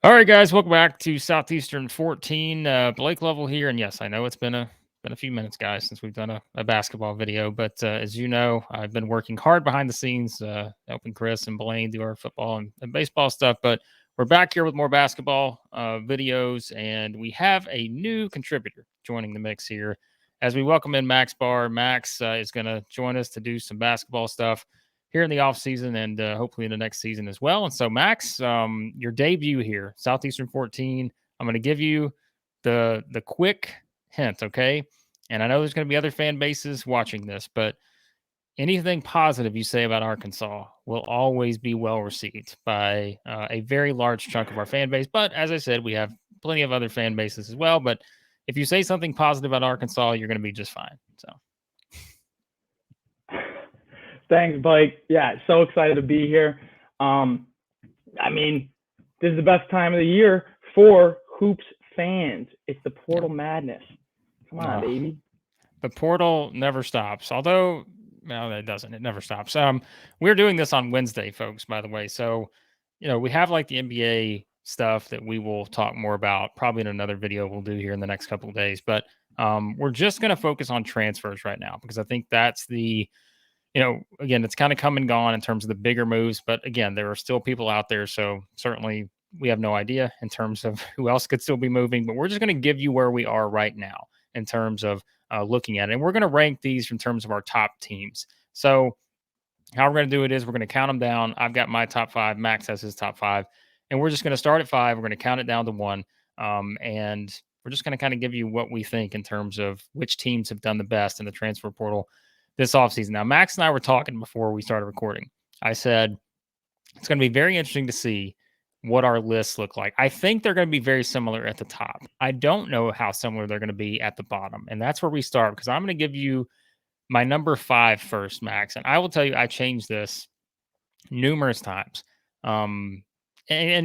All right, guys, welcome back to Southeastern 14. Blake Lovell here, and yes, I know it's been a few minutes, guys, since we've done a basketball video. But as you know, I've been working hard behind the scenes, helping Chris and Blaine do our football and baseball stuff. But we're back here with more basketball videos, and we have a new contributor joining the mix here as we welcome in Max Barr. Max is going to join us to do some basketball stuff here in the off season and hopefully in the next season as well. And so, Max, your debut here, Southeastern 14. I'm going to give you the quick hint, okay? And I know there's going to be other fan bases watching this, but anything positive you say about Arkansas will always be well received by a very large chunk of our fan base. But as I said, we have plenty of other fan bases as well. But if you say something positive about Arkansas, you're going to be just fine. So. Thanks, Blake. Yeah, so excited to be here. This is the best time of the year for hoops fans. It's the portal madness. Come on, baby. The portal never stops. Although, no, it doesn't. It never stops. We're doing this on Wednesday, folks, by the way. So, we have like the NBA stuff that we will talk more about probably in another video we'll do here in the next couple of days. But we're just going to focus on transfers right now because I think that's the again, it's kind of come and gone in terms of the bigger moves, but again, there are still people out there. So certainly we have no idea in terms of who else could still be moving, but we're just going to give you where we are right now in terms of looking at it. And we're going to rank these in terms of our top teams. So how we're going to do it is we're going to count them down. I've got my top 5. Max has his top 5. And we're just going to start at 5. We're going to count it down to 1. And we're just going to kind of give you what we think in terms of which teams have done the best in the transfer portal this offseason. Now, Max and I were talking before we started recording. I said it's going to be very interesting to see what our lists look like. I think they're going to be very similar at the top. I don't know how similar they're going to be at the bottom. And that's where we start because I'm going to give you my number 5 first, Max. And I will tell you, I changed this numerous times. And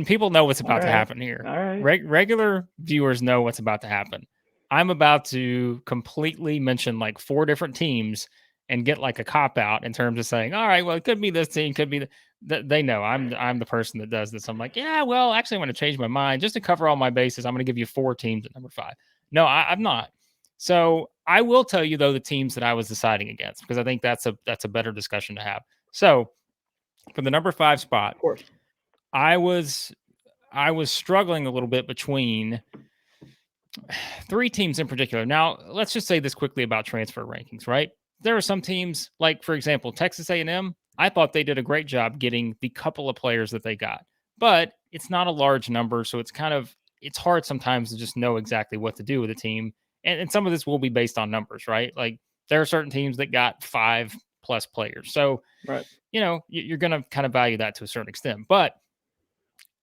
people know what's about to happen here. All right. Regular viewers know what's about to happen. I'm about to completely mention like 4 different teams and get like a cop out in terms of saying, all right, well, it could be this team, could be they know I'm the person that does this. I'm like, yeah, well, actually, I'm going to change my mind just to cover all my bases. I'm going to give you 4 teams at number 5. No, I'm not. So I will tell you though the teams that I was deciding against because I think that's a better discussion to have. So for the number 5 spot, of course, I was struggling a little bit between 3 teams in particular. Now, let's just say this quickly about transfer rankings, right? There are some teams, like, for example, Texas A&M, I thought they did a great job getting the couple of players that they got. But it's not a large number, so it's hard sometimes to just know exactly what to do with a team. And some of this will be based on numbers, right? Like, there are certain teams that got 5+ players. So, right. You're going to kind of value that to a certain extent. But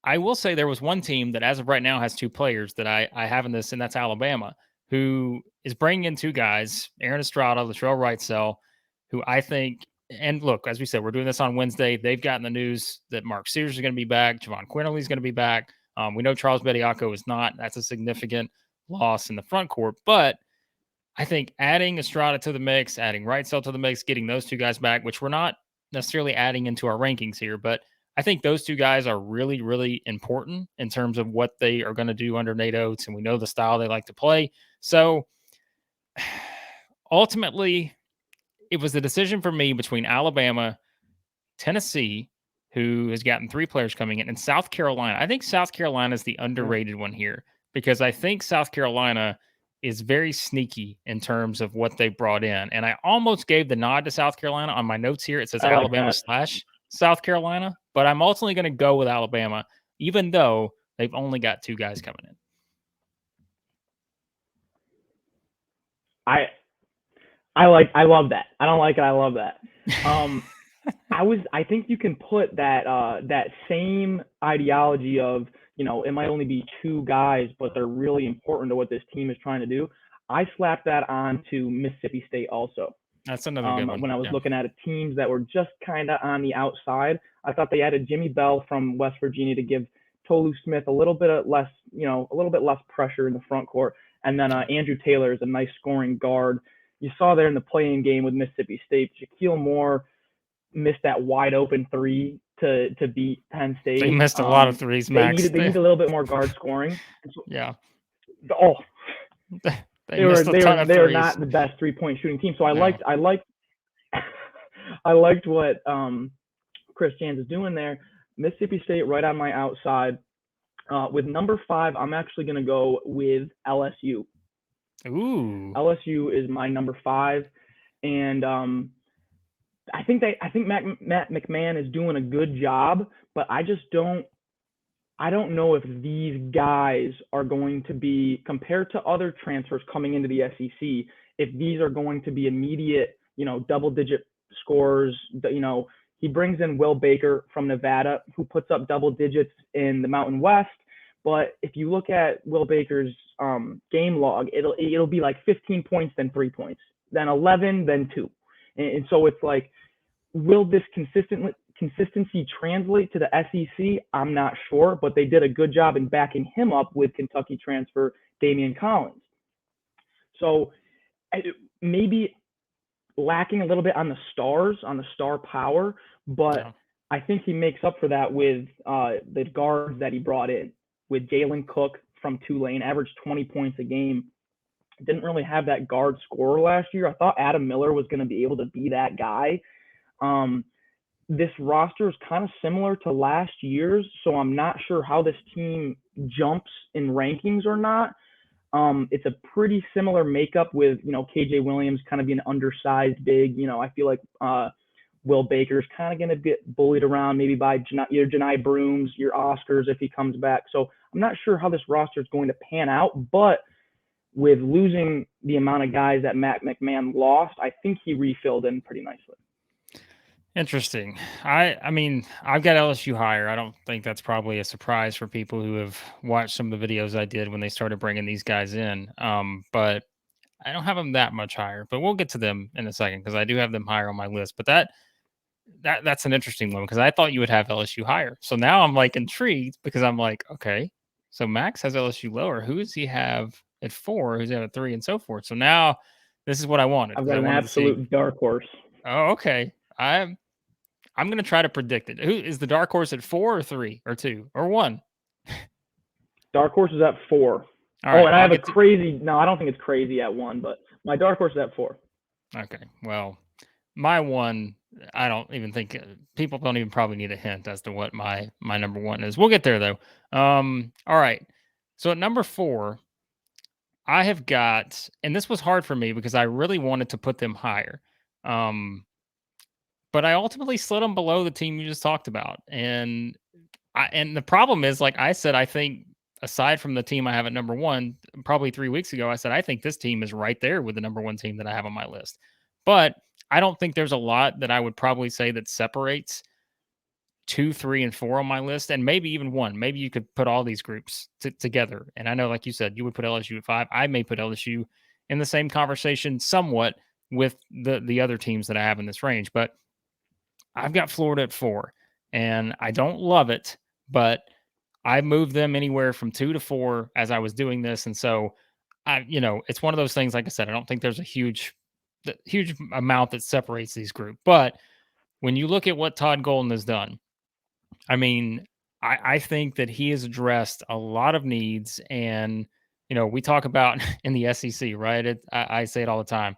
I will say there was one team that as of right now has 2 players that I have in this, and that's Alabama, who is bringing in 2 guys, Aaron Estrada, Latrell Wrightsell, who I think, and look, as we said, we're doing this on Wednesday. They've gotten the news that Mark Sears is going to be back. Javon Quinterly is going to be back. We know Charles Bediako is not. That's a significant loss in the front court. But I think adding Estrada to the mix, adding Wrightsell to the mix, getting those 2 guys back, which we're not necessarily adding into our rankings here, but I think those 2 guys are really, really important in terms of what they are going to do under Nate Oates, and we know the style they like to play. So ultimately, it was a decision for me between Alabama, Tennessee, who has gotten 3 players coming in, and South Carolina. I think South Carolina is the underrated one here because I think South Carolina is very sneaky in terms of what they brought in. And I almost gave the nod to South Carolina on my notes here. It says Alabama / South Carolina, but I'm ultimately going to go with Alabama, even though they've only got 2 guys coming in. I love that. I don't like it. I love that. I think you can put that same ideology of, it might only be 2 guys, but they're really important to what this team is trying to do. I slapped that on to Mississippi State also. That's another good one. When I was looking at teams that were just kind of on the outside, I thought they added Jimmy Bell from West Virginia to give Tolu Smith a little bit less pressure in the front court. And then Andrew Taylor is a nice scoring guard. You saw there in the play-in game with Mississippi State, Shaquille Moore missed that wide open 3 to beat Penn State. They missed a lot of threes, Max. They need a little bit more guard scoring. So, yeah. Oh, they missed a ton of threes. They are not the best 3-point shooting team. So I liked what Chris Jans is doing there. Mississippi State right on my outside. With number 5, I'm actually going to go with LSU. Ooh. LSU is my number 5, and I think Matt McMahon is doing a good job, but I don't know if these guys are going to be, compared to other transfers coming into the SEC, if these are going to be immediate, double-digit scores. He brings in Will Baker from Nevada, who puts up double digits in the Mountain West. But if you look at Will Baker's game log, it'll be like 15 points, then 3 points, then 11, then 2. And so it's like, will this consistency translate to the SEC? I'm not sure, but they did a good job in backing him up with Kentucky transfer Damian Collins. So maybe lacking a little bit on the star power, but I think he makes up for that with the guards that he brought in, with Jalen Cook from Tulane, averaged 20 points a game. Didn't really have that guard scorer last year. I thought Adam Miller was going to be able to be that guy. This roster is kind of similar to last year's, so I'm not sure how this team jumps in rankings or not. It's a pretty similar makeup with, KJ Williams kind of being undersized big. I feel like Will Baker's kind of going to get bullied around maybe by your Janai Brooms, your Oscars if he comes back. So I'm not sure how this roster is going to pan out, but with losing the amount of guys that Matt McMahon lost, I think he refilled in pretty nicely. Interesting. I mean, I've got LSU higher. I don't think that's probably a surprise for people who have watched some of the videos I did when they started bringing these guys in. But I don't have them that much higher. But we'll get to them in a second because I do have them higher on my list. But that's an interesting one because I thought you would have LSU higher. So now I'm like intrigued because I'm like, okay, so Max has LSU lower. Who does he have at 4? Who's he have at 3, and so forth? So now this is what I wanted. I've got an absolute dark horse. Oh, okay. I'm going to try to predict it. Who is the dark horse at 4 or 3 or 2 or 1? Dark horse is at 4. Right, and I have no, I don't think it's crazy at 1, but my dark horse is at 4. Okay. Well, my 1, I don't even think people don't even probably need a hint as to what my number 1 is. We'll get there though. All right. So at number 4, I have got, and this was hard for me because I really wanted to put them higher. But I ultimately slid them below the team you just talked about. And the problem is, like I said, I think aside from the team I have at number 1, probably 3 weeks ago, I said, I think this team is right there with the number 1 team that I have on my list. But I don't think there's a lot that I would probably say that separates 2, 3, and 4 on my list, and maybe even 1. Maybe you could put all these groups together. And I know, like you said, you would put LSU at 5. I may put LSU in the same conversation somewhat with the other teams that I have in this range. But I've got Florida at 4, and I don't love it, but I moved them anywhere from 2 to 4 as I was doing this. And so it's one of those things, like I said, I don't think there's a huge amount that separates these groups. But when you look at what Todd Golden has done, I mean, I think that he has addressed a lot of needs. And, we talk about in the SEC, right? I say it all the time.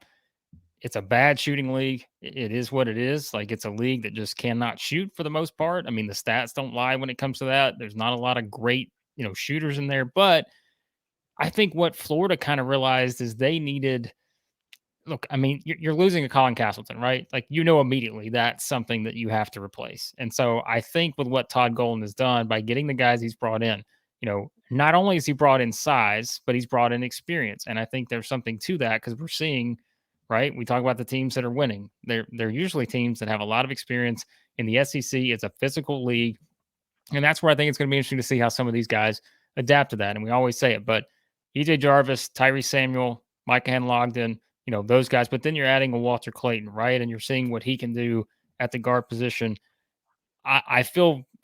It's a bad shooting league. It is what it is. Like, it's a league that just cannot shoot for the most part. I mean, the stats don't lie when it comes to that. There's not a lot of great, shooters in there. But I think what Florida kind of realized is they needed. Look, I mean, you're losing a Colin Castleton, right? Like, immediately that's something that you have to replace. And so I think with what Todd Golden has done by getting the guys he's brought in, not only has he brought in size, but he's brought in experience. And I think there's something to that because we're seeing. Right? We talk about the teams that are winning. They're usually teams that have a lot of experience in the SEC. It's a physical league. And that's where I think it's going to be interesting to see how some of these guys adapt to that. And we always say it, but EJ Jarvis, Tyrese Samuel, Micah Henlogden, those guys. But then you're adding a Walter Clayton, right? And you're seeing what he can do at the guard position. I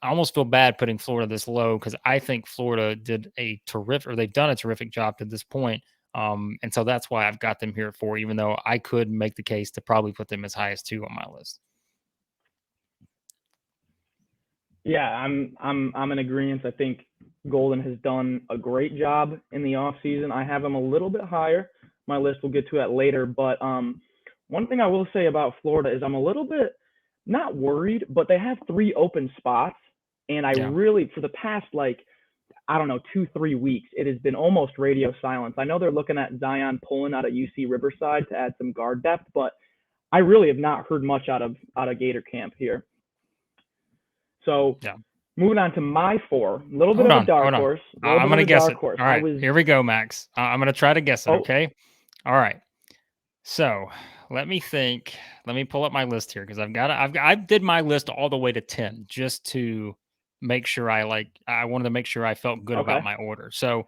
almost feel bad putting Florida this low because I think Florida they've done a terrific job to this point. And so that's why I've got them here at 4, even though I could make the case to probably put them as high as 2 on my list. Yeah, I'm in agreement. I think Golden has done a great job in the offseason. I have him a little bit higher. My list, we'll get to that later. But one thing I will say about Florida is I'm a little bit not worried, but they have 3 open spots. And I Yeah. really, for the past, like, I don't know, 2, 3 weeks, it has been almost radio silence. I know they're looking at Zion pulling out of UC Riverside to add some guard depth, but I really have not heard much out of Gator camp here. So Yeah. moving on to my 4, a little bit of a dark Hold on. horse. A little I'm bit of gonna a guess dark it. horse. All I right, was here we go, Max. I'm gonna try to guess it. oh Okay. All right. So let me think. Let me pull up my list here because I did my list all the way to 10 just to make sure I wanted to make sure I felt good about okay. my order. So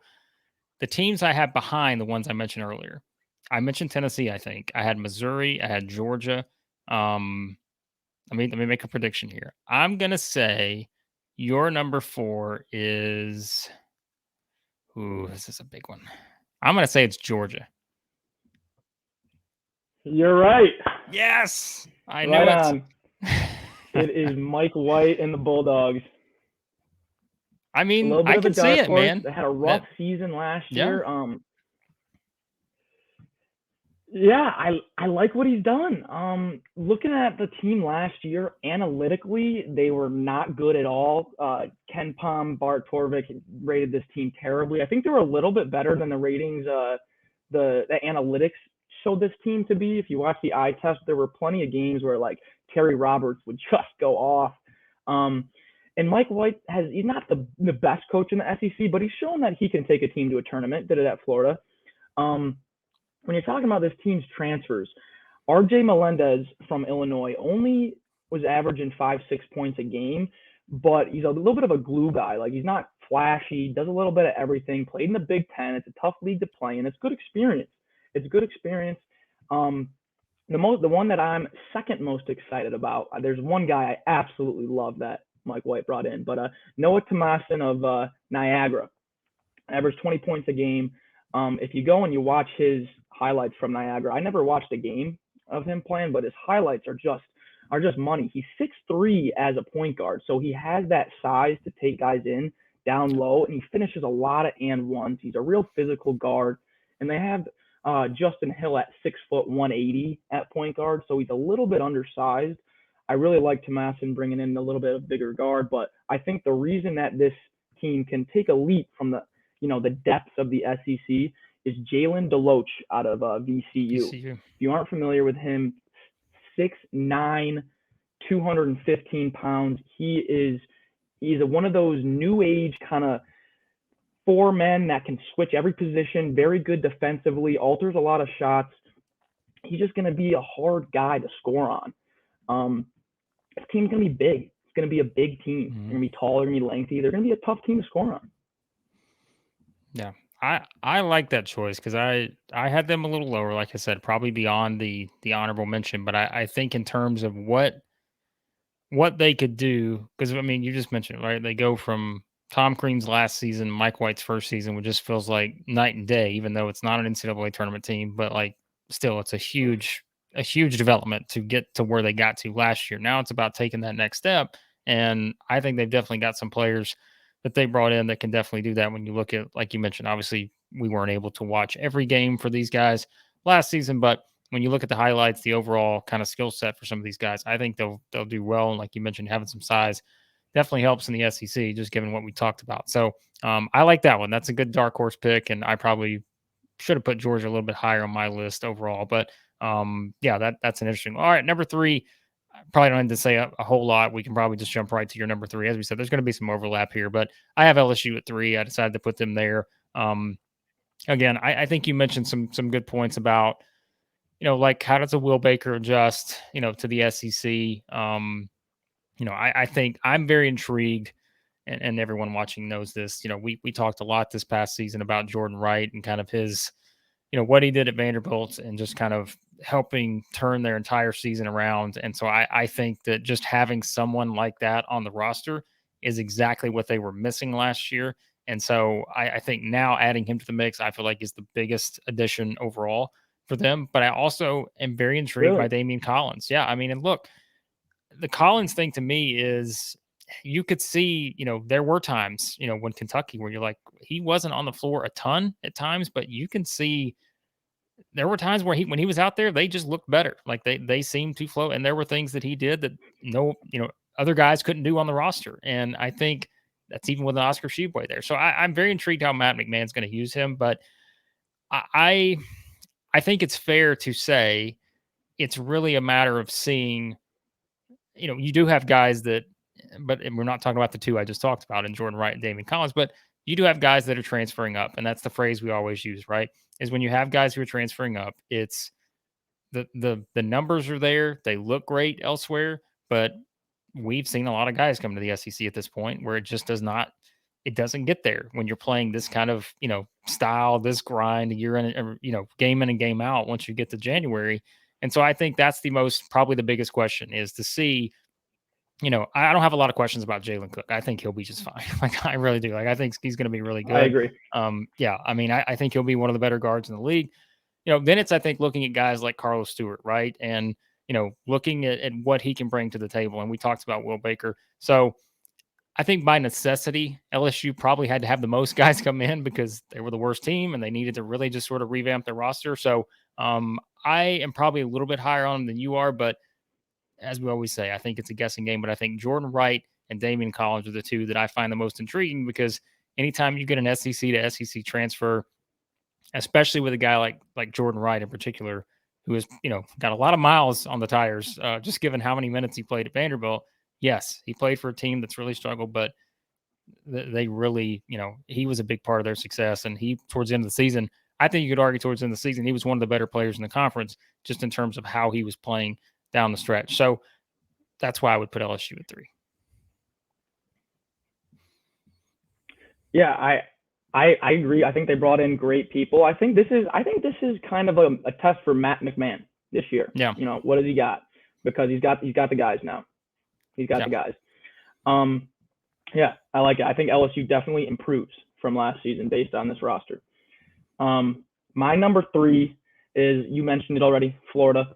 the teams I had behind the ones I mentioned earlier. I mentioned Tennessee, I think. I had Missouri, I had Georgia. Um, let me make a prediction here. I'm gonna say your number 4 is ooh, this is a big one. I'm gonna say it's Georgia. You're right. Yes, I knew Right it. on. It is Mike White and the Bulldogs. I A mean, little bit I of a can see dark it, horse. man. They had a rough That season last yeah, year. Yeah, I like what he's done. Looking at the team last year, analytically, they were not good at all. Ken Palm, Bart Torvik rated this team terribly. I think they were a little bit better than the ratings. The analytics showed this team to be. If you watch the eye test, there were plenty of games where like Terry Roberts would just go off. Um, and Mike White he's not the best coach in the SEC, but he's shown that he can take a team to a tournament. Did it at Florida. Um, when you're talking about this team's transfers, RJ Melendez from Illinois only was averaging 5, 6 points a game, but he's a little bit of a glue guy. Like he's not flashy, does a little bit of everything. Played in the Big Ten. It's a tough league to play in. It's good experience. It's good experience. Um, the one that I'm second most excited about. There's one guy I absolutely love that Mike White brought in, but Noah Tomasin of Niagara averaged 20 points a game. If you go and you watch his highlights from Niagara, I never watched a game of him playing, but his highlights are just money. He's 6'3" as a point guard, so he has that size to take guys in down low, and he finishes a lot of and ones. He's a real physical guard, and they have Justin Hill at 6'1", 180 at point guard, so he's a little bit undersized. I really like Tomasin bringing in a little bit of bigger guard, but I think the reason that this team can take a leap from the depths of the SEC is Jalen Deloach out of VCU. VCU. If you aren't familiar with him, 6'9", 215 pounds. He's one of those new age kind of 4 men that can switch every position, very good defensively, alters a lot of shots. He's just going to be a hard guy to score on. This team's going to be big. It's going to be a big team. Mm-hmm. They're going to be taller, they're going to be lengthy. They're going to be a tough team to score on. Yeah. I like that choice because I had them a little lower, like I said, probably beyond the honorable mention. But I think in terms of what they could do, because I mean, you just mentioned it, right? They go from Tom Crean's last season, Mike White's first season, which just feels like night and day, even though it's not an NCAA tournament team, but like still it's a huge development to get to where they got to last year. Now it's about taking that next step. And I think they've definitely got some players that they brought in that can definitely do that. When you look at, like you mentioned, obviously we weren't able to watch every game for these guys last season, but when you look at the highlights, the overall kind of skill set for some of these guys, I think they'll do well. And like you mentioned, having some size definitely helps in the SEC, just given what we talked about. So I like that one. That's a good dark horse pick, and I probably should have put Georgia a little bit higher on my list overall. But yeah, that's an interesting. All right, number 3. I probably don't need to say a whole lot. We can probably just jump right to your number 3. As we said, there's going to be some overlap here, but I have LSU at 3. I decided to put them there. Again, I think you mentioned some good points about like how does a Will Baker adjust to the SEC. I think I'm very intrigued, and everyone watching knows this. We talked a lot this past season about Jordan Wright and kind of his what he did at Vanderbilt and just kind of helping turn their entire season around. And so I think that just having someone like that on the roster is exactly what they were missing last year. And so I think now adding him to the mix, I feel like is the biggest addition overall for them. But I also am very intrigued by Really? Damian Collins. Yeah. I mean, and look, the Collins thing to me is you could see, there were times, when Kentucky where you're like, he wasn't on the floor a ton at times, but you can see there were times where when he was out there, they just looked better. Like they seemed to flow, and there were things that he did that other guys couldn't do on the roster. And I think that's even with an Oscar Tshiebwe there. So I'm very intrigued how Matt McMahon's going to use him, but I I think it's fair to say it's really a matter of seeing. You do have guys that, but we're not talking about the two I just talked about in Jordan Wright and Damian Collins, but you do have guys that are transferring up, and that's the phrase we always use, right? Is when you have guys who are transferring up, it's the numbers are there, they look great elsewhere, but we've seen a lot of guys come to the SEC at this point where it doesn't get there when you're playing this kind of style, this grind year in, game in and game out once you get to January. And so I think that's probably the biggest question is to see. I don't have a lot of questions about Jalen Cook. I think he'll be just fine. Like I really do. Like I think he's going to be really good. I agree. Yeah. I mean, I think he'll be one of the better guards in the league. Then it's I think looking at guys like Carlos Stewart, right, and looking at what he can bring to the table. And we talked about Will Baker. So I think by necessity, LSU probably had to have the most guys come in because they were the worst team and they needed to really just sort of revamp their roster. So I am probably a little bit higher on them than you are, but as we always say, I think it's a guessing game. But I think Jordan Wright and Damian Collins are the two that I find the most intriguing because anytime you get an SEC to SEC transfer, especially with a guy like Jordan Wright in particular, who has got a lot of miles on the tires, just given how many minutes he played at Vanderbilt. Yes, he played for a team that's really struggled, but they really, he was a big part of their success. And he, towards the end of the season, I think you could argue towards the end of the season, he was one of the better players in the conference, just in terms of how he was playing down the stretch. So that's why I would put LSU at 3. Yeah, I agree. I think they brought in great people. I think this is kind of a test for Matt McMahon this year. Yeah. What has he got? Because he's got the guys now. He's got the guys. Yeah, I like it. I think LSU definitely improves from last season based on this roster. My number 3 is, you mentioned it already, Florida.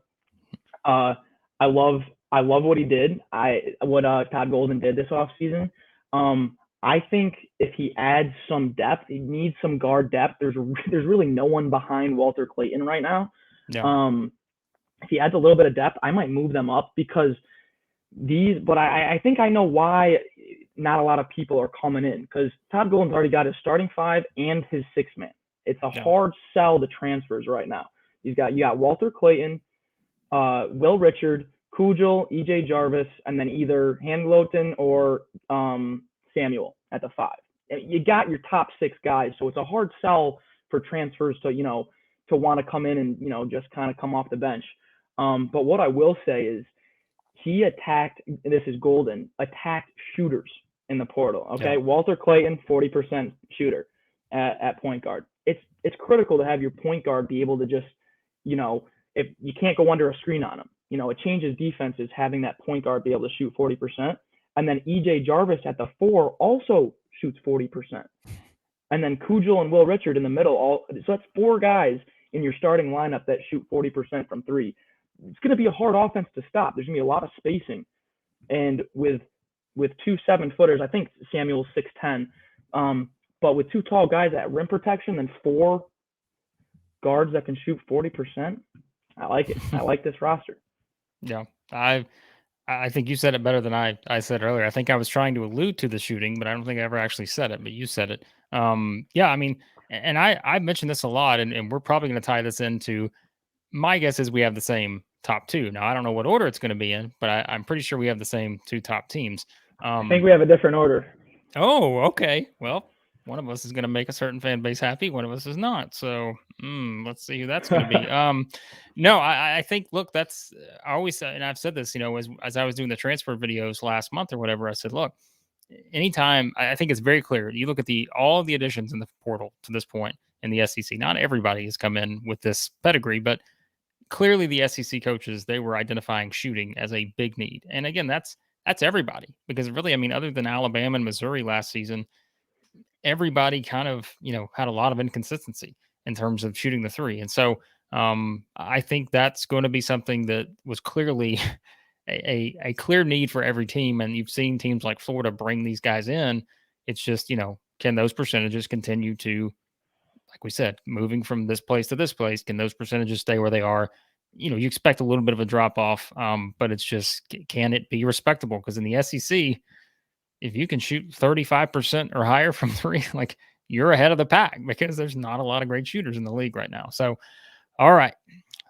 I love what he did. What Todd Golden did this offseason. I think if he adds some depth, he needs some guard depth. There's really no one behind Walter Clayton right now. Yeah. If he adds a little bit of depth, I might move them up because but I think I know why not a lot of people are coming in, because Todd Golden's already got his starting 5 and his 6-man. It's a hard sell to transfers right now. You got Walter Clayton, Will Richard, Kujal, EJ Jarvis, and then either Handloten or Samuel at the 5. You got your top 6 guys, so it's a hard sell for transfers to want to come in and just kind of come off the bench. But what I will say is he attacked shooters in the portal. Okay, Walter Clayton, 40% shooter at point guard. It's critical to have your point guard be able to just if you can't go under a screen on him. It changes defenses having that point guard be able to shoot 40%. And then EJ Jarvis at the 4 also shoots 40%. And then Kujal and Will Richard in the middle. So that's 4 guys in your starting lineup that shoot 40% from 3. It's going to be a hard offense to stop. There's going to be a lot of spacing. And with 2 7-footers, I think Samuel's 6'10", but with 2 tall guys at rim protection and 4 guards that can shoot 40%, I like it. I like this roster. Yeah, I think you said it better than I said earlier. I think I was trying to allude to the shooting, but I don't think I ever actually said it, but you said it. Yeah, I mean, and I mentioned this a lot, and we're probably going to tie this into, my guess is we have the same top 2. Now, I don't know what order it's going to be in, but I'm pretty sure we have the same 2 top teams. I think we have a different order. Oh, okay. Well, one of us is going to make a certain fan base happy. One of us is not. So let's see who that's going to be. No, I think, look, that's, I always say, and I've said this, as I was doing the transfer videos last month or whatever, I said, look, anytime, I think it's very clear. You look at all of the additions in the portal to this point in the SEC, not everybody has come in with this pedigree, but clearly the SEC coaches, they were identifying shooting as a big need. And again, that's everybody, because really, I mean, other than Alabama and Missouri last season, everybody kind of, had a lot of inconsistency in terms of shooting the 3. And so I think that's going to be something that was clearly a clear need for every team. And you've seen teams like Florida bring these guys in. It's just, can those percentages continue to, like we said, moving from this place to this place, can those percentages stay where they are? You expect a little bit of a drop off, but it's just, can it be respectable? Because in the SEC, if you can shoot 35% or higher from three, like you're ahead of the pack because there's not a lot of great shooters in the league right now. So, all right.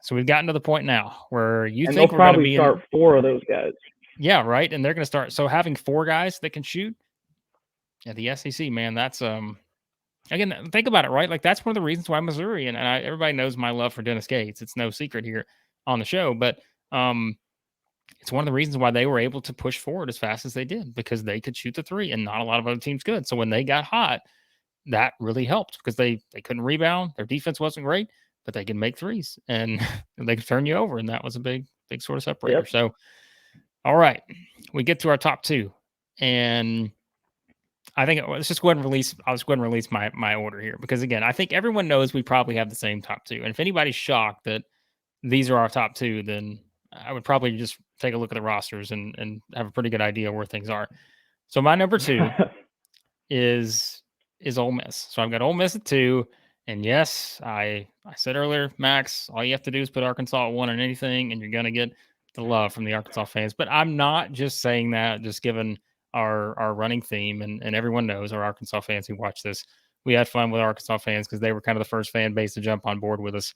So we've gotten to the point now where you And think they'll we're going to probably be start 4 of those guys. Yeah, right. And they're going to start. So having 4 guys that can shoot at the SEC, man, that's again, think about it, right? Like that's one of the reasons why Missouri and everybody knows my love for Dennis Gates. It's no secret here on the show, but it's one of the reasons why they were able to push forward as fast as they did because they could shoot the three and not a lot of other teams could. So when they got hot, that really helped because they couldn't rebound. Their defense wasn't great, but they could make threes and they could turn you over. And that was a big sort of separator. Yep. So, all right, we get to our top 2 and I think let's just go ahead and release. I'll just go ahead and release my order here because again, I think everyone knows we probably have the same top 2. And if anybody's shocked that these are our top 2, then I would probably just take a look at the rosters and have a pretty good idea where things are. So my number 2 is Ole Miss. So I've got Ole Miss at 2. And yes, I said earlier, Max, all you have to do is put Arkansas at 1 on anything, and you're gonna get the love from the Arkansas fans. But I'm not just saying that, just given our running theme, and everyone knows our Arkansas fans who watch this. We had fun with Arkansas fans because they were kind of the first fan base to jump on board with us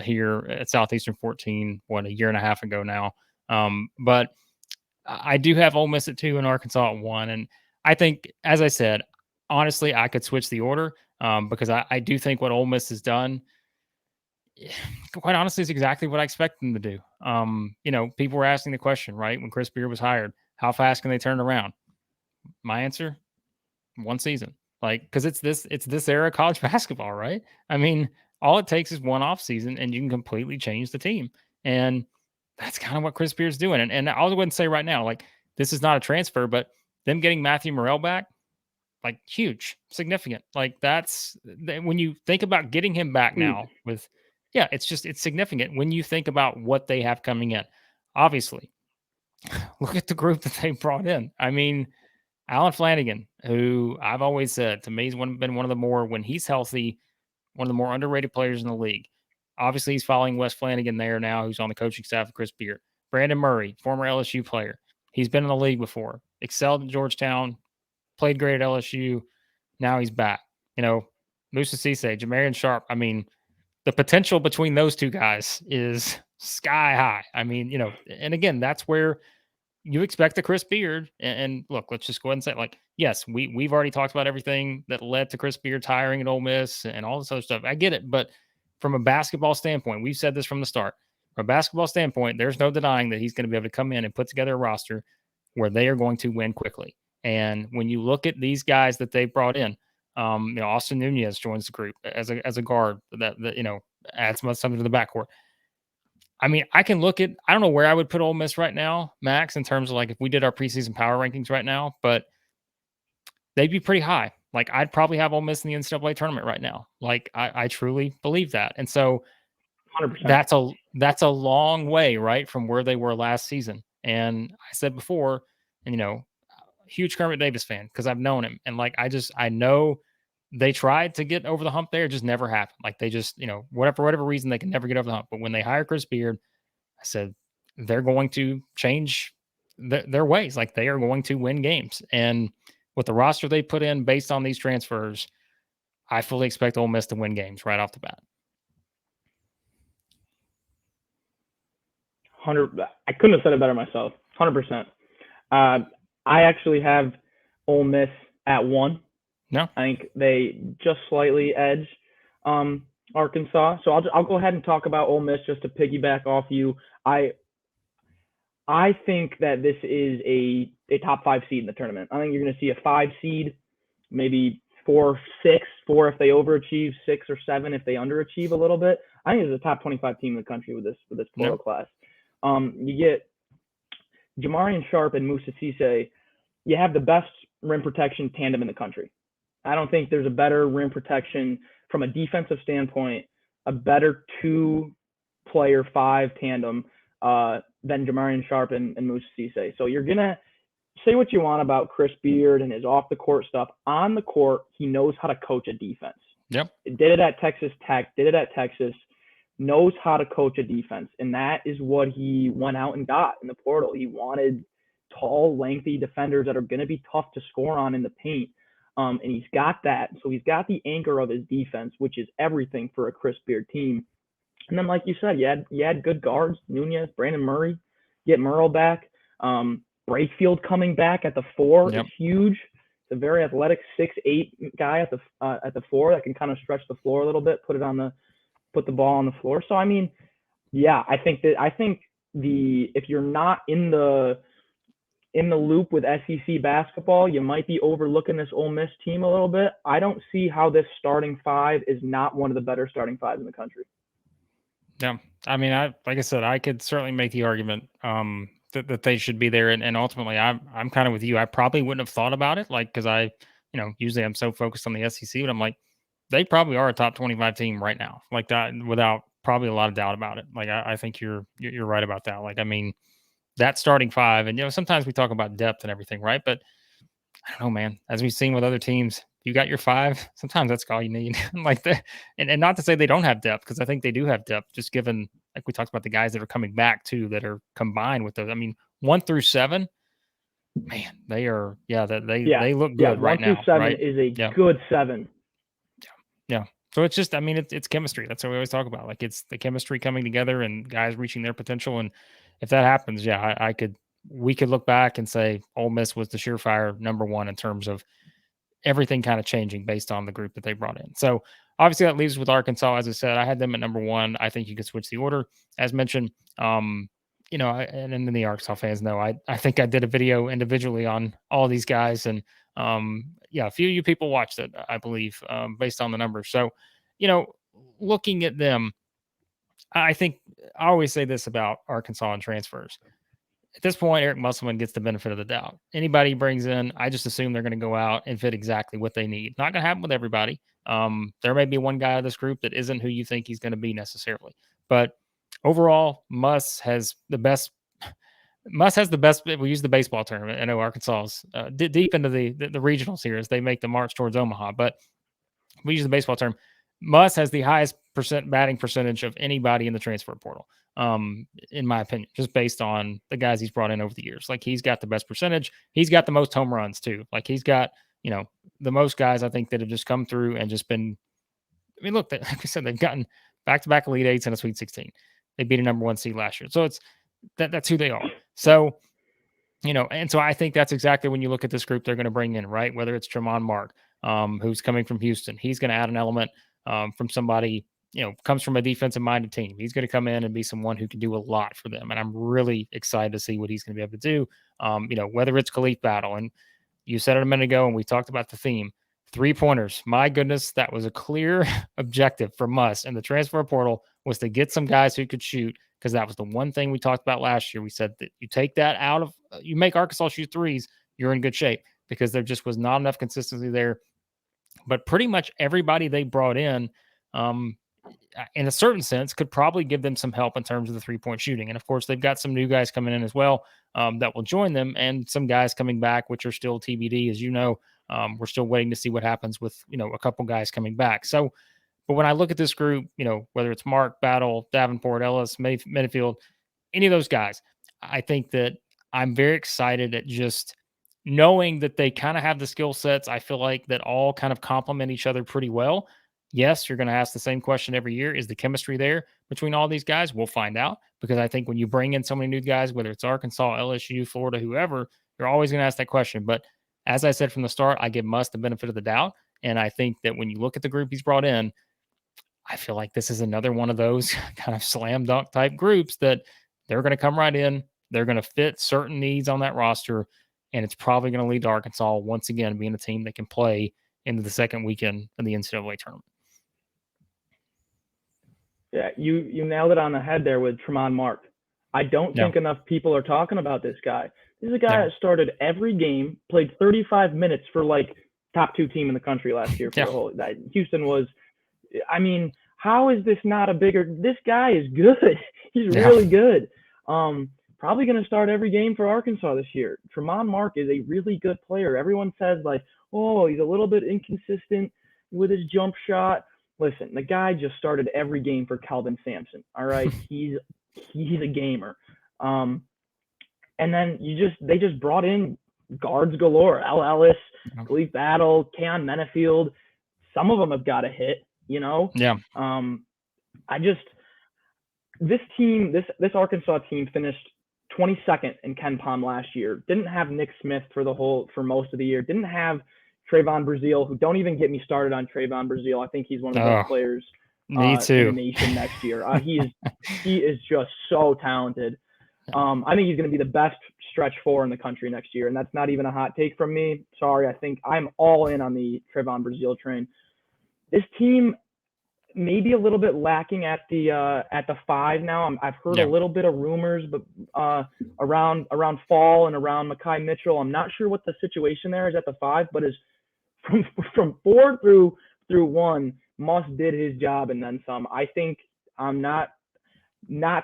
here at Southeastern 14, a year and a half ago now. But I do have Ole Miss at 2 and Arkansas at 1. And I think, as I said, honestly, I could switch the order because I do think what Ole Miss has done, quite honestly, is exactly what I expect them to do. People were asking the question, right, when Chris Beard was hired, how fast can they turn around? My answer, 1 season. Like, because it's this era of college basketball, right? I mean, all it takes is 1 off season and you can completely change the team. And that's kind of what Chris Beard's doing. And I'll go ahead and say right now, like, this is not a transfer, but them getting Matthew Morrell back, like, huge, significant. Like, when you think about getting him back now it's significant when you think about what they have coming in. Obviously, look at the group that they brought in. I mean, Alan Flanagan, who I've always said to me has been one of the more, when he's healthy, one of the more underrated players in the league. Obviously, he's following Wes Flanagan there now, who's on the coaching staff of Chris Beard. Brandon Murray, former LSU player. He's been in the league before, excelled at Georgetown, played great at LSU. Now he's back. Moussa Cisse, Jamarion Sharp. I mean, the potential between those 2 guys is sky high. I mean, and again, that's where you expect a Chris Beard. And look, let's just go ahead and say, like, yes, we've already talked about everything that led to Chris Beard's hiring at Ole Miss and all this other stuff. I get it, but from a basketball standpoint, we've said this from the start. From a basketball standpoint, there's no denying that he's going to be able to come in and put together a roster where they are going to win quickly. And when you look at these guys that they brought in, Austin Nunez joins the group as a guard that adds something to the backcourt. I mean, I can look at, I don't know where I would put Ole Miss right now, Max, in terms of like if we did our preseason power rankings right now, but they'd be pretty high. Like I'd probably have Ole Miss in the NCAA tournament right now. Like I truly believe that. And so 100%. that's a long way, right, from where they were last season. And I said before, and huge Kermit Davis fan because I've known him. And like I know they tried to get over the hump there, it just never happened. Like they just, whatever reason, they can never get over the hump. But when they hire Chris Beard, I said they're going to change their ways. Like they are going to win games. And with the roster they put in based on these transfers, I fully expect Ole Miss to win games right off the bat. 100. I couldn't have said it better myself. 100%. I actually have Ole Miss at 1. No, I think they just slightly edge Arkansas. So I'll go ahead and talk about Ole Miss just to piggyback off you. I think that this is a top 5 seed in the tournament. I think you're going to see a 5 seed, maybe 4, 6, 4 if they overachieve, 6 or 7 if they underachieve a little bit. I think it's a top 25 team in the country with this Florida class. You get Jamarion Sharp and Moussa Cisse. You have the best rim protection tandem in the country. I don't think there's a better rim protection from a defensive standpoint, a better 2-player 5 tandem than Jamarion Sharp and Moussa Cisse. So you're going to say what you want about Chris Beard and his off the court stuff. On the court, he knows how to coach a defense. Yep. Did it at Texas Tech, did it at Texas, knows how to coach a defense. And that is what he went out and got in the portal. He wanted tall, lengthy defenders that are going to be tough to score on in the paint. And he's got that. So he's got the anchor of his defense, which is everything for a Chris Beard team. And then, like you said, you had good guards, Nunez, Brandon Murray, get Murrow back. Brakefield coming back at the 4 is huge. It's a very athletic 6'8" guy at the 4 that can kind of stretch the floor a little bit, put the ball on the floor. So I mean, yeah, I think if you're not in the loop with SEC basketball, you might be overlooking this Ole Miss team a little bit. I don't see how this starting 5 is not one of the better starting 5s in the country. Yeah, I mean, like I said, I could certainly make the argument that they should be there, and ultimately, I'm kind of with you. I probably wouldn't have thought about it, like, because usually I'm so focused on the SEC, but I'm like, they probably are a top 25 team right now, like that, without probably a lot of doubt about it. Like, I think you're right about that. Like, I mean, that starting 5, and sometimes we talk about depth and everything, right? But I don't know, man. As we've seen with other teams, you got your 5. Sometimes that's all you need. Like that, and not to say they don't have depth, because I think they do have depth. Just given, like we talked about, the guys that are coming back too, that are combined with those. I mean, 1 through 7, man, they are. Yeah, they look good right now. 1 through 7 right? is a good 7. Yeah. So it's just, I mean, it's chemistry. That's what we always talk about. Like, it's the chemistry coming together and guys reaching their potential. And if that happens, yeah, we could look back and say Ole Miss was the surefire number 1 in terms of everything kind of changing based on the group that they brought in. So obviously that leaves with Arkansas. As I said, I had them at number 1. I think you could switch the order, as mentioned. And then the Arkansas fans know I think I did a video individually on all these guys, and a few of you people watched it, I believe, based on the numbers. So, looking at them, I think I always say this about Arkansas and transfers. At this point, Eric Musselman gets the benefit of the doubt. Anybody he brings in, I just assume they're going to go out and fit exactly what they need. Not going to happen with everybody. There may be one guy of this group that isn't who you think he's going to be necessarily. But overall, Muss has the best. We use the baseball term. I know Arkansas's deep into the regionals here as they make the march towards Omaha. But we use the baseball term. Muss has the highest batting percentage of anybody in the transfer portal, in my opinion, just based on the guys he's brought in over the years. Like, he's got the best percentage. He's got the most home runs too. Like, he's got, the most guys, I think, that have just come through and just been, I mean, look, like I said, they've gotten back-to-back Elite Eights and a Sweet 16. They beat a number 1 seed last year. So it's that's who they are. So, and so I think that's exactly when you look at this group they're going to bring in, right? Whether it's Tramon Mark, who's coming from Houston, he's going to add an element from somebody, comes from a defensive-minded team. He's going to come in and be someone who can do a lot for them. And I'm really excited to see what he's going to be able to do, whether it's Khalif Battle. And you said it a minute ago, and we talked about the theme, 3-pointers. My goodness, that was a clear objective from us in the transfer portal, was to get some guys who could shoot, because that was the one thing we talked about last year. We said that you take that out of, you make Arkansas shoot threes, you're in good shape, because there just was not enough consistency there. But pretty much everybody they brought in a certain sense, could probably give them some help in terms of the 3-point shooting. And of course, they've got some new guys coming in as well that will join them, and some guys coming back, which are still TBD. As you know, we're still waiting to see what happens with, a couple guys coming back. So, but when I look at this group, whether it's Mark, Battle, Davenport, Ellis, Menifield, any of those guys, I think that I'm very excited at just knowing that they kind of have the skill sets. I feel like that all kind of complement each other pretty well. Yes, you're going to ask the same question every year. Is the chemistry there between all these guys? We'll find out, because I think when you bring in so many new guys, whether it's Arkansas, LSU, Florida, whoever, you're always going to ask that question. But as I said from the start, I give Muss the benefit of the doubt. And I think that when you look at the group he's brought in, I feel like this is another one of those kind of slam dunk type groups that they're going to come right in. They're going to fit certain needs on that roster. And it's probably going to lead to Arkansas once again being a team that can play into the second weekend of the NCAA tournament. Yeah, you nailed it on the head there with Tramon Mark. I don't think enough people are talking about this guy. This is a guy that started every game, played 35 minutes for like top 2 team in the country last year for the whole. Houston was. I mean, how is this not a bigger? This guy is good. He's really good. probably going to start every game for Arkansas this year. Tramon Mark is a really good player. Everyone says, like, oh, he's a little bit inconsistent with his jump shot. Listen, the guy just started every game for Calvin Sampson. All right, he's a gamer. And then they just brought in guards galore. Ellis, Khalif Battle, Keyon Menifield. Some of them have got a hit, you know. Yeah. This Arkansas team finished 22nd in KenPom last year. Didn't have Nick Smith for most of the year. Didn't have Trayvon Brazile, who don't even get me started on Trayvon Brazile. I think he's one of the best players in the nation next year. He is just so talented. I think he's going to be the best stretch four in the country next year, and that's not even a hot take from me. Sorry, I think I'm all in on the Trayvon Brazile train. This team maybe a little bit lacking at the 5 now. I've heard a little bit of rumors, but around Fall and around Mekhi Mitchell. I'm not sure what the situation there is at the 5, but is from 4 through 1, Muss did his job and then some. I think I'm not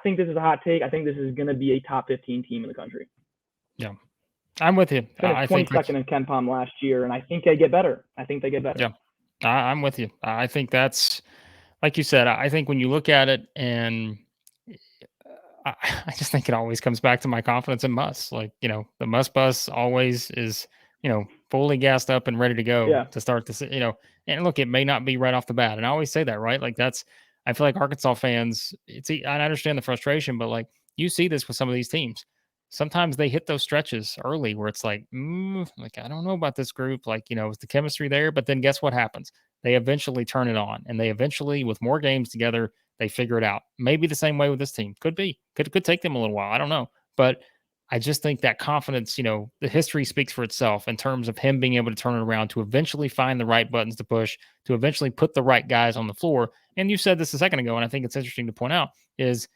think this is a hot take. I think this is going to be a top 15 team in the country. Yeah, I'm with you. I think 22nd in KenPom last year, and I think they get better. Yeah, I'm with you. I think that's, like you said, I think when you look at it, and I just think it always comes back to my confidence in Muss. Like, the Muss bus always is, fully gassed up and ready to go to start this, and look, it may not be right off the bat. And I always say that, right? Like I feel like Arkansas fans, I understand the frustration, but like you see this with some of these teams. Sometimes they hit those stretches early where it's like, I don't know about this group. Like, is the chemistry there? But then guess what happens? They eventually turn it on, and they eventually, with more games together, they figure it out. Maybe the same way with this team. Could be. Could take them a little while. I don't know. But I just think that confidence, the history speaks for itself in terms of him being able to turn it around, to eventually find the right buttons to push, to eventually put the right guys on the floor. And you said this a second ago, and I think it's interesting to point out, is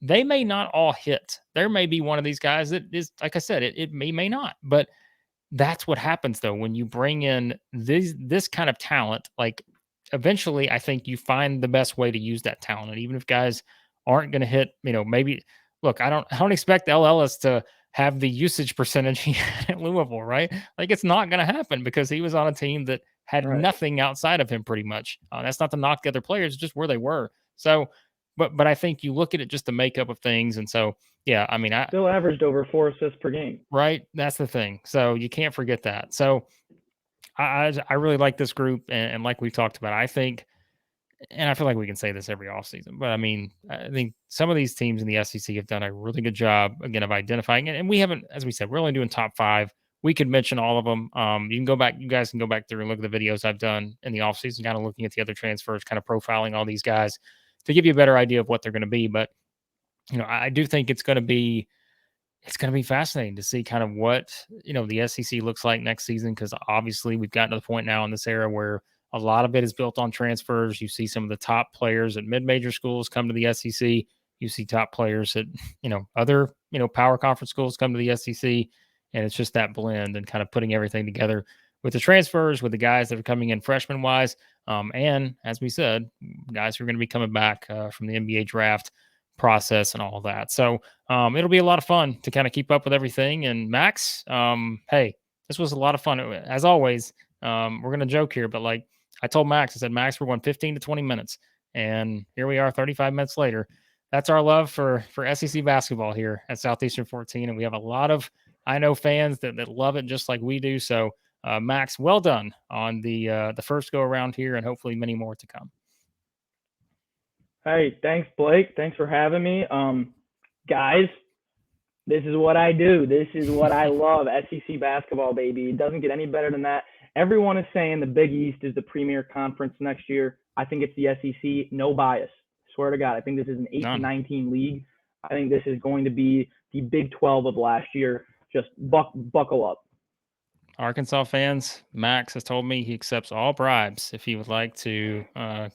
they may not all hit. There may be one of these guys that is, like I said, it may not. But that's what happens, though, when you bring in this kind of talent. Like, eventually, I think you find the best way to use that talent. And even if guys aren't going to hit, maybe look, I don't expect Ellis to have the usage percentage he had at Louisville, right? Like, it's not going to happen because he was on a team that had nothing outside of him pretty much. That's not to knock the other players, just where they were. So, but I think you look at it just the makeup of things. And so, yeah, I mean, I still averaged over 4 assists per game. Right. That's the thing. So you can't forget that. So I really like this group. And like we've talked about, I think, and I feel like we can say this every offseason, but I mean, I think some of these teams in the SEC have done a really good job, again, of identifying it. And we haven't, as we said, we're only doing top 5. We could mention all of them. You guys can go back through and look at the videos I've done in the offseason, kind of looking at the other transfers, kind of profiling all these guys to give you a better idea of what they're going to be. But, I do think it's going to be fascinating to see kind of what, the SEC looks like next season, because obviously we've gotten to the point now in this era where a lot of it is built on transfers. You see some of the top players at mid-major schools come to the SEC. You see top players at, other, power conference schools come to the SEC. And it's just that blend and kind of putting everything together with the transfers, with the guys that are coming in freshman-wise. And as we said, guys who are going to be coming back from the NBA draft process and all of that. So it'll be a lot of fun to kind of keep up with everything. And Max, hey, this was a lot of fun. As always, we're going to joke here, but like I told Max, I said, Max, we're going 15 to 20 minutes. And here we are 35 minutes later. That's our love for SEC basketball here at Southeastern 14. And we have a lot of, I know, fans that love it just like we do. So Max, well done on the first go around here, and hopefully many more to come. Hey, thanks, Blake. Thanks for having me. Guys, this is what I do. This is what I love. SEC basketball, baby. It doesn't get any better than that. Everyone is saying the Big East is the premier conference next year. I think it's the SEC. No bias. Swear to God. I think this is an 8-19 league. I think this is going to be the Big 12 of last year. Just buckle up. Arkansas fans, Max has told me he accepts all bribes if he would like to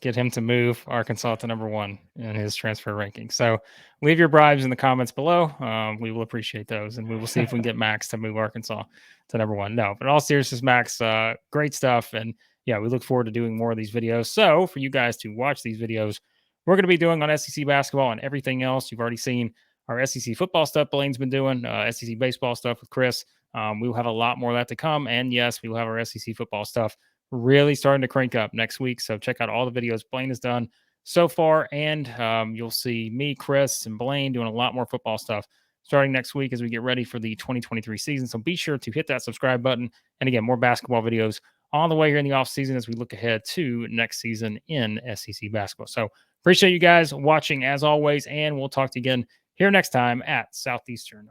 get him to move Arkansas to number 1 in his transfer ranking. So leave your bribes in the comments below. We will appreciate those, and we will see if we can get Max to move Arkansas to number 1. No, but in all seriousness, Max, great stuff. And yeah, we look forward to doing more of these videos. So for you guys to watch these videos, we're going to be doing on SEC basketball and everything else. You've already seen our SEC football stuff Blaine's been doing, SEC baseball stuff with Chris. We will have a lot more of that to come. And yes, we will have our SEC football stuff really starting to crank up next week. So check out all the videos Blaine has done so far. And you'll see me, Chris, and Blaine doing a lot more football stuff starting next week as we get ready for the 2023 season. So be sure to hit that subscribe button. And again, more basketball videos on the way here in the offseason as we look ahead to next season in SEC basketball. So appreciate you guys watching as always. And we'll talk to you again here next time at Southeastern